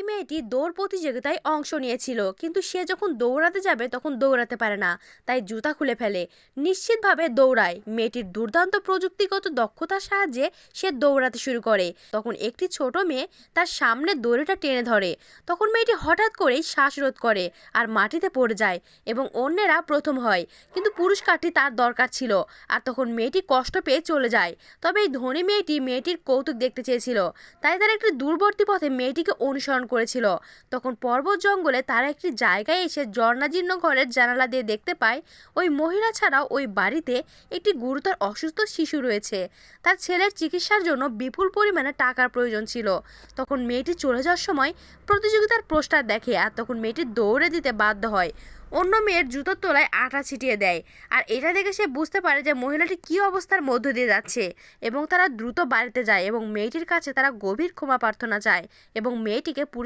মেয়েটি দৌড় প্রতিযোগিতায় অংশ নিয়েছিল, কিন্তু সে যখন দৌড়াতে যাবে তখন দৌড়াতে পারে না, তাই জুতা খুলে ফেলে। নিশ্চিতভাবে দৌড়ায়। মেয়েটির দুর্দান্ত প্রযুক্তিগত দক্ষতার সাহায্যে সে দৌড়াতে শুরু করে। তখন একটি ছোট মেয়ে তার সামনে দড়িটা টেনে ধরে। তখন মেয়েটি হঠাৎ করেই শ্বাসরোধ করে আর মাটিতে পড়ে যায় এবং অন্যেরা প্রথম হয়, কিন্তু পুরস্কারটি তার দরকার ছিল। আর তখন মেয়েটি কষ্ট পেয়ে চলে যায়। তবে এই ধনী মেয়েটি মেয়েটির কৌতুক দেখতে চেয়েছিল, তাই তার একটি দূরবর্তী পথে মেয়েটিকে অনুসরণ করেছিল। তখন পর্বত জঙ্গলে তারা একটি জায়গায় এসে জর্ণাজীর্ণ ঘরের জানালা দিয়ে দেখতে পায় ওই মহিলা ছাড়াও ওই বাড়িতে একটি গুরুতর অসুস্থ শিশু রয়েছে। তার ছেলের চিকিৎসার জন্য বিপুল পরিমাণে টাকার প্রয়োজন ছিল। তখন মেয়েটি চলে যাওয়ার সময় প্রতিযোগিতার পোস্টার দেখে, আর তখন মেয়েটি দৌড়ে দিতে বাধ্য হয়। অন্য মেয়ের জুতোর তলায় আঠা ছিটিয়ে দেয়, আর এটা দেখে সে বুঝতে পারে যে মহিলাটি কী অবস্থার মধ্য দিয়ে যাচ্ছে। এবং তারা দ্রুত বাড়িতে যায় এবং মেয়েটির কাছে তারা গভীর ক্ষমা প্রার্থনা চায় এবং মেয়েটিকে